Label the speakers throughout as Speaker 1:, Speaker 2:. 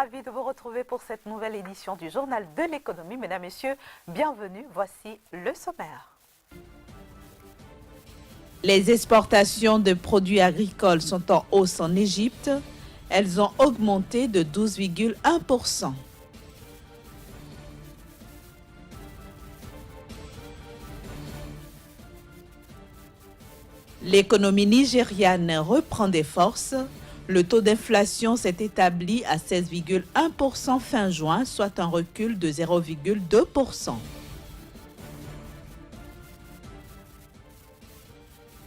Speaker 1: Ravi de vous retrouver pour cette nouvelle édition du Journal de l'économie. Mesdames, Messieurs, bienvenue. Voici le sommaire.
Speaker 2: Les exportations de produits agricoles sont en hausse en Égypte. Elles ont augmenté de 12,1%. L'économie nigériane reprend des forces. Le taux d'inflation s'est établi à 16,1% fin juin, soit un recul de 0,2%.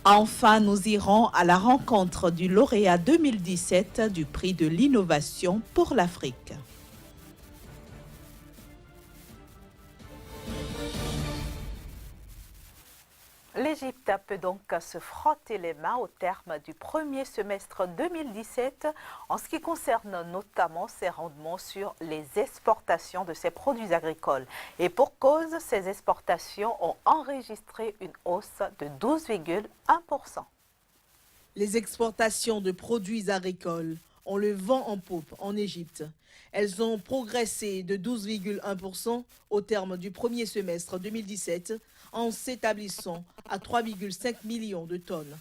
Speaker 2: Enfin, nous irons à la rencontre du lauréat 2017 du prix de l'innovation pour l'Afrique.
Speaker 1: L'Égypte peut donc se frotter les mains au terme du premier semestre 2017 en ce qui concerne notamment ses rendements sur les exportations de ses produits agricoles. Et pour cause, ces exportations ont enregistré une hausse de 12,1%.
Speaker 3: Les exportations de produits agricoles ont le vent en poupe en Égypte. Elles ont progressé de 12,1% au terme du premier semestre 2017 en s'établissant à 3,5 millions de tonnes.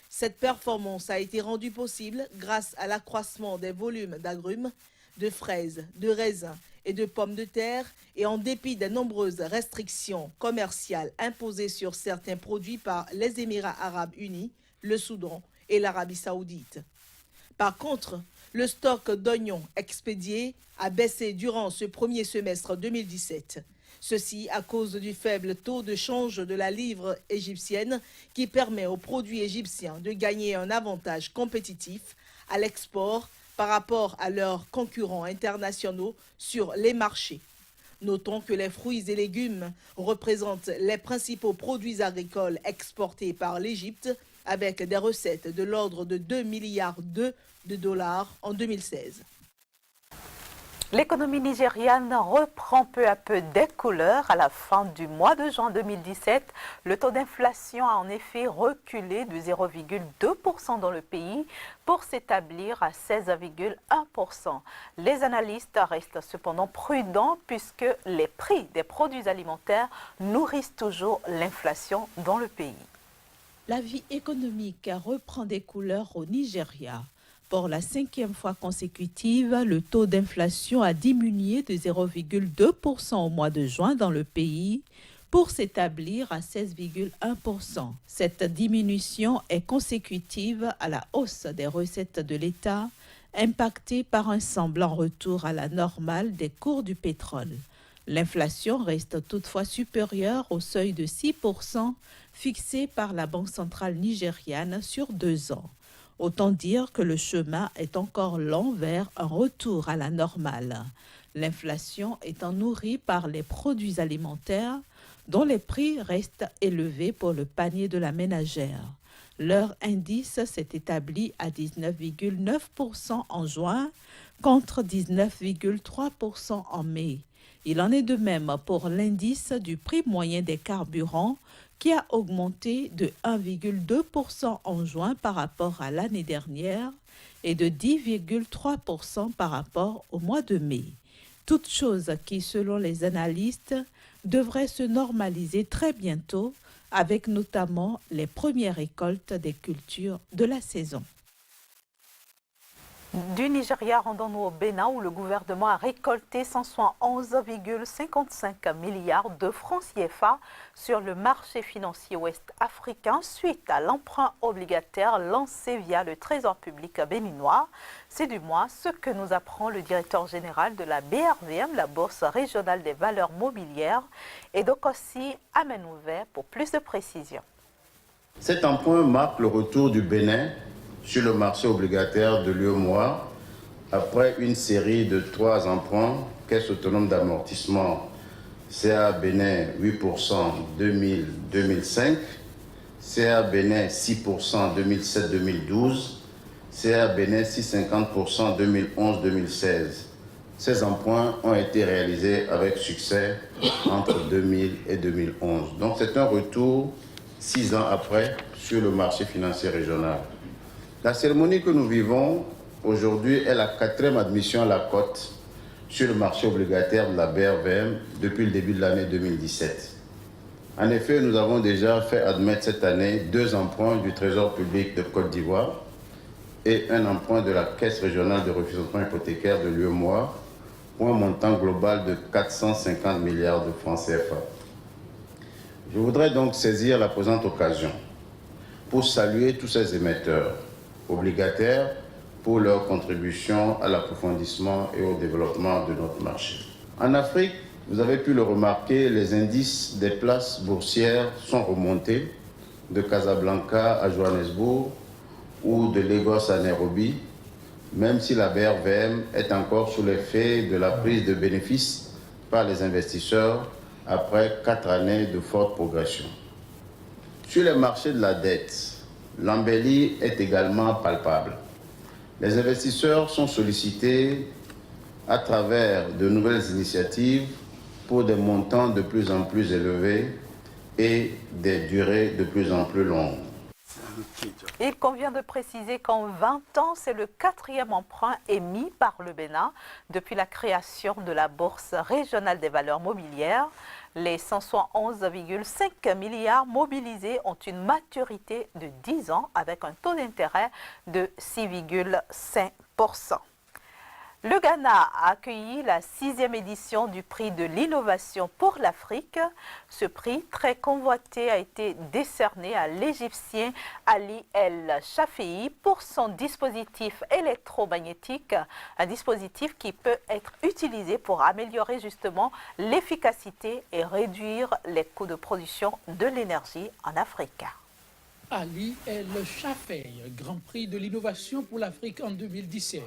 Speaker 3: Cette performance a été rendue possible grâce à l'accroissement des volumes d'agrumes, de fraises, de raisins et de pommes de terre et en dépit des nombreuses restrictions commerciales imposées sur certains produits par les Émirats arabes unis, le Soudan et l'Arabie saoudite. Par contre, le stock d'oignons expédiés a baissé durant ce premier semestre 2017. Ceci à cause du faible taux de change de la livre égyptienne qui permet aux produits égyptiens de gagner un avantage compétitif à l'export par rapport à leurs concurrents internationaux sur les marchés. Notons que les fruits et légumes représentent les principaux produits agricoles exportés par l'Égypte avec des recettes de l'ordre de 2,2 milliards de dollars en 2016.
Speaker 1: L'économie nigériane reprend peu à peu des couleurs. À la fin du mois de juin 2017, le taux d'inflation a en effet reculé de 0,2% dans le pays pour s'établir à 16,1%. Les analystes restent cependant prudents puisque les prix des produits alimentaires nourrissent toujours l'inflation dans le pays.
Speaker 2: La vie économique reprend des couleurs au Nigeria. Pour la 5e fois consécutive, le taux d'inflation a diminué de 0,2% au mois de juin dans le pays pour s'établir à 16,1%. Cette diminution est consécutive à la hausse des recettes de l'État, impactée par un semblant retour à la normale des cours du pétrole. L'inflation reste toutefois supérieure au seuil de 6% fixé par la Banque centrale nigériane sur 2 ans. Autant dire que le chemin est encore long vers un retour à la normale. L'inflation étant nourrie par les produits alimentaires dont les prix restent élevés pour le panier de la ménagère. Leur indice s'est établi à 19,9% en juin contre 19,3% en mai. Il en est de même pour l'indice du prix moyen des carburants qui a augmenté de 1,2% en juin par rapport à l'année dernière et de 10,3% par rapport au mois de mai. Toute chose qui, selon les analystes, devrait se normaliser très bientôt avec notamment les premières récoltes des cultures de la saison.
Speaker 1: Du Nigeria, rendons-nous au Bénin où le gouvernement a récolté 171,55 milliards de francs CFA sur le marché financier ouest-africain suite à l'emprunt obligataire lancé via le Trésor public béninois. C'est du moins ce que nous apprend le directeur général de la BRVM, la Bourse régionale des valeurs mobilières, et donc aussi Amenouvet pour plus de précisions.
Speaker 4: Cet emprunt marque le retour du Bénin sur le marché obligataire de l'UEMOA après une série de 3 emprunts, Caisse autonome d'amortissement, CA Bénin 8% 2000-2005, CA Bénin 6% 2007-2012, CA Bénin 6,50% 2011-2016. Ces emprunts ont été réalisés avec succès entre 2000 et 2011. Donc c'est un retour 6 ans après sur le marché financier régional. La cérémonie que nous vivons aujourd'hui est la 4e admission à la cote sur le marché obligataire de la BRVM depuis le début de l'année 2017. En effet, nous avons déjà fait admettre cette année 2 emprunts du Trésor public de Côte d'Ivoire et un emprunt de la Caisse régionale de refinancement hypothécaire de l'UEMOA pour un montant global de 450 milliards de francs CFA. Je voudrais donc saisir la présente occasion pour saluer tous ces émetteurs obligataires pour leur contribution à l'approfondissement et au développement de notre marché. En Afrique, vous avez pu le remarquer, les indices des places boursières sont remontés de Casablanca à Johannesburg ou de Lagos à Nairobi, même si la BRVM est encore sous l'effet de la prise de bénéfices par les investisseurs après 4 années de forte progression. Sur les marchés de la dette, l'embellie est également palpable. Les investisseurs sont sollicités à travers de nouvelles initiatives pour des montants de plus en plus élevés et des durées de plus en plus longues.
Speaker 1: Il convient de préciser qu'en 20 ans, c'est le 4e emprunt émis par le Bénin depuis la création de la Bourse régionale des valeurs mobilières. Les 171,5 milliards mobilisés ont une maturité de 10 ans avec un taux d'intérêt de 6,5%. Le Ghana a accueilli la 6e édition du prix de l'innovation pour l'Afrique. Ce prix, très convoité, a été décerné à l'Égyptien Ali El Shafei pour son dispositif électromagnétique, un dispositif qui peut être utilisé pour améliorer justement l'efficacité et réduire les coûts de production de l'énergie en Afrique.
Speaker 5: Ali El Shafei, Grand Prix de l'innovation pour l'Afrique en 2017.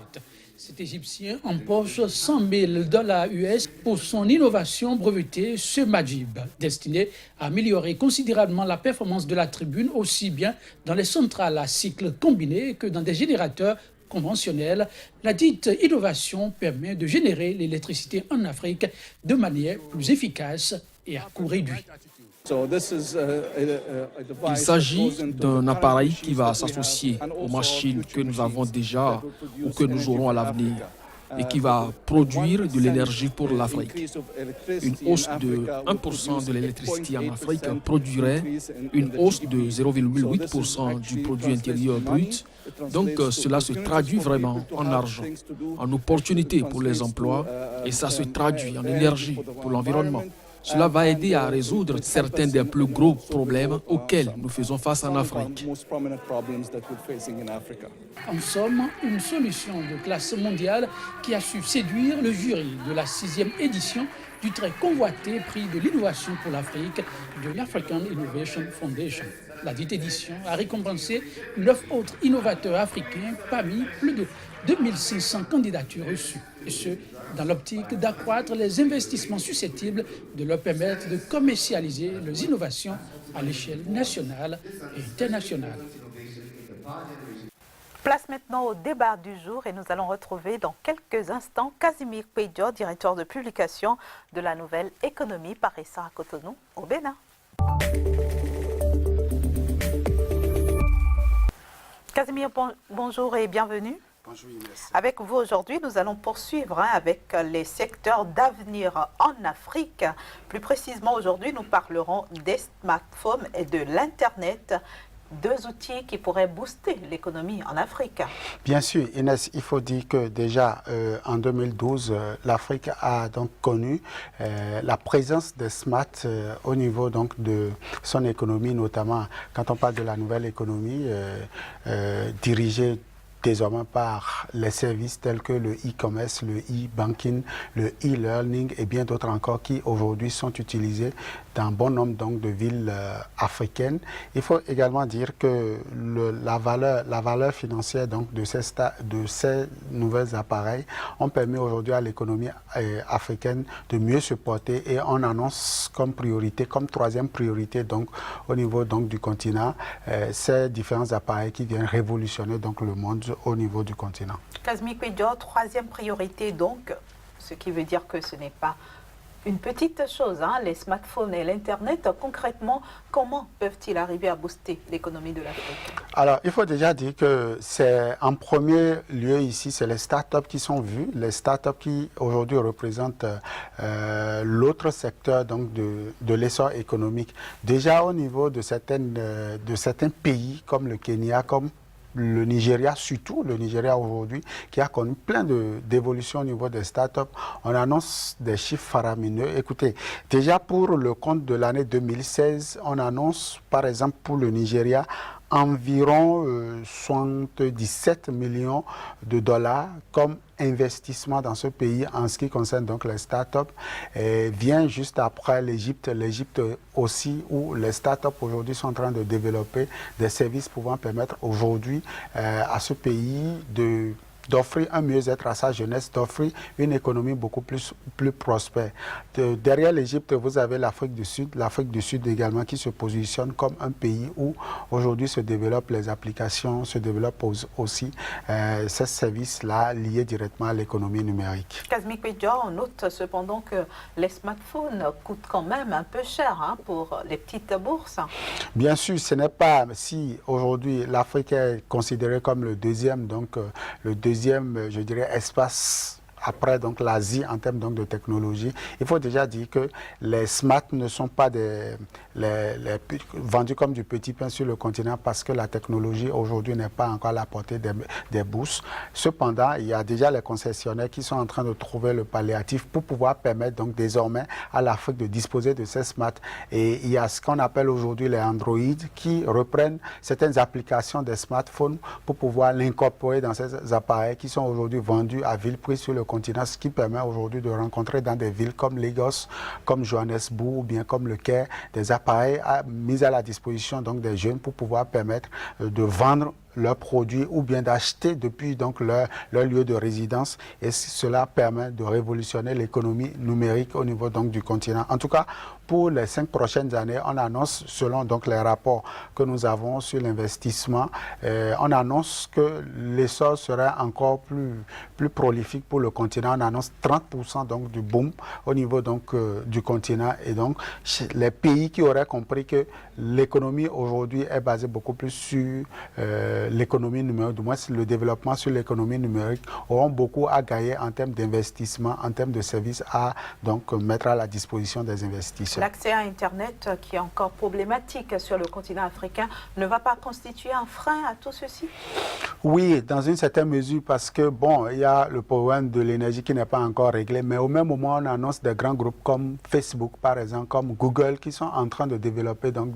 Speaker 5: Cet Égyptien empoche $100 000 US pour son innovation brevetée ce Majib, destinée à améliorer considérablement la performance de la tribune aussi bien dans les centrales à cycle combiné que dans des générateurs conventionnels. La dite innovation permet de générer l'électricité en Afrique de manière plus efficace et à coût réduit.
Speaker 6: Il s'agit d'un appareil qui va s'associer aux machines que nous avons déjà ou que nous aurons à l'avenir et qui va produire de l'énergie pour l'Afrique. Une hausse de 1% de l'électricité en Afrique produirait une hausse de 0,8% du produit intérieur brut. Donc cela se traduit vraiment en argent, en opportunités pour les emplois et ça se traduit en énergie pour l'environnement. Cela va aider à résoudre certains des plus gros problèmes auxquels nous faisons face en Afrique.
Speaker 5: En somme, une solution de classe mondiale qui a su séduire le jury de la 6e édition du très convoité prix de l'innovation pour l'Afrique de l'African Innovation Foundation. La dite édition a récompensé 9 autres innovateurs africains parmi plus de 2500 candidatures reçues, et ce, dans l'optique d'accroître les investissements susceptibles de leur permettre de commercialiser leurs innovations à l'échelle nationale et internationale.
Speaker 1: Place maintenant au débat du jour et nous allons retrouver dans quelques instants Casimir Pédio, directeur de publication de la Nouvelle Économie paraissant à Cotonou, au Bénin. Casimir, bonjour et bienvenue.
Speaker 7: Bonjour, merci.
Speaker 1: Avec vous aujourd'hui, nous allons poursuivre avec les secteurs d'avenir en Afrique. Plus précisément, aujourd'hui, nous parlerons des smartphones et de l'Internet, 2 outils qui pourraient booster l'économie en Afrique.
Speaker 7: Bien sûr, Inès, il faut dire que déjà en 2012, l'Afrique a donc connu la présence des smart au niveau donc de son économie, notamment quand on parle de la nouvelle économie dirigée désormais par les services tels que le e-commerce, le e-banking, le e-learning et bien d'autres encore qui aujourd'hui sont utilisés dans bon nombre donc, de villes africaines. Il faut également dire que la valeur financière donc, de ces nouveaux appareils ont permis aujourd'hui à l'économie africaine de mieux se porter et on annonce comme priorité, comme 3e priorité donc, au niveau donc, du continent, ces différents appareils qui viennent révolutionner donc, le monde au niveau du continent.
Speaker 1: Casimir Pédio, 3e priorité donc, ce qui veut dire que ce n'est pas Une petite chose, hein, les smartphones et l'Internet, concrètement, comment peuvent-ils arriver à booster l'économie de l'Afrique?
Speaker 7: Alors, il faut déjà dire que c'est en premier lieu ici, c'est les startups qui sont vues, les startups qui aujourd'hui représentent l'autre secteur donc de l'essor économique. Déjà au niveau de certains pays comme le Kenya, comme le Nigeria, surtout le Nigeria aujourd'hui, qui a connu plein d'évolutions au niveau des startups. On annonce des chiffres faramineux. Écoutez, déjà pour le compte de l'année 2016, on annonce par exemple pour le Nigeria environ 77 millions de dollars comme investissement dans ce pays en ce qui concerne donc les startups. Vient juste après l'Égypte. L'Égypte aussi où les startups aujourd'hui sont en train de développer des services pouvant permettre aujourd'hui à ce pays d'offrir un mieux-être à sa jeunesse, d'offrir une économie beaucoup plus prospère. Derrière l'Égypte, vous avez l'Afrique du Sud également qui se positionne comme un pays où aujourd'hui se développent les applications, se développent aussi ces services-là liés directement à l'économie numérique.
Speaker 1: Kazmi Kwedja, on note cependant que les smartphones coûtent quand même un peu cher hein, pour les petites bourses.
Speaker 7: Bien sûr, ce n'est pas si aujourd'hui l'Afrique est considérée comme le deuxième, je dirais, espace après donc l'Asie en termes donc de technologie. Il faut déjà dire que les smart ne sont pas vendus comme du petit pain sur le continent parce que la technologie aujourd'hui n'est pas encore à la portée des bourses. Cependant, il y a déjà les concessionnaires qui sont en train de trouver le palliatif pour pouvoir permettre donc désormais à l'Afrique de disposer de ces smart. Et il y a ce qu'on appelle aujourd'hui les Android qui reprennent certaines applications des smartphones pour pouvoir l'incorporer dans ces appareils qui sont aujourd'hui vendus à vil prix sur le continent, ce qui permet aujourd'hui de rencontrer dans des villes comme Lagos, comme Johannesburg ou bien comme le Caire, des appareils mis à la disposition donc des jeunes pour pouvoir permettre de vendre leurs produits ou bien d'acheter depuis donc leur lieu de résidence, et cela permet de révolutionner l'économie numérique au niveau donc du continent. En tout cas, pour les 5 prochaines années, on annonce, selon donc les rapports que nous avons sur l'investissement, on annonce que l'essor serait encore plus prolifique pour le continent. On annonce 30% donc du boom au niveau donc du continent, et donc les pays qui auraient compris que l'économie aujourd'hui est basée beaucoup plus sur l'économie numérique, du moins le développement sur l'économie numérique, auront beaucoup à gagner en termes d'investissement, en termes de services à donc mettre à la disposition des investisseurs.
Speaker 1: L'accès à Internet, qui est encore problématique sur le continent africain, ne va pas constituer un frein à tout ceci?
Speaker 7: Oui, dans une certaine mesure, parce que bon, il y a le problème de l'énergie qui n'est pas encore réglé, mais au même moment, on annonce des grands groupes comme Facebook, par exemple, comme Google, qui sont en train de développer donc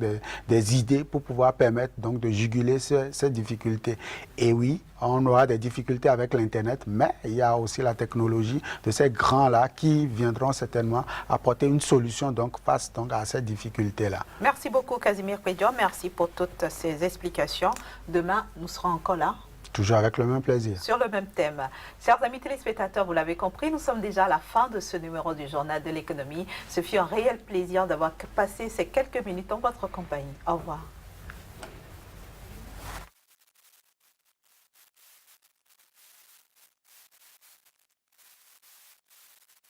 Speaker 7: des idées pour pouvoir permettre donc de juguler ces difficultés. Et oui, on aura des difficultés avec l'Internet, mais il y a aussi la technologie de ces grands-là qui viendront certainement apporter une solution donc face donc à ces difficultés-là.
Speaker 1: Merci beaucoup Casimir Kwedja, merci pour toutes ces explications. Demain, nous serons encore là.
Speaker 7: Toujours avec le même plaisir.
Speaker 1: Sur le même thème. Chers amis téléspectateurs, vous l'avez compris, nous sommes déjà à la fin de ce numéro du Journal de l'économie. Ce fut un réel plaisir d'avoir passé ces quelques minutes en votre compagnie. Au revoir.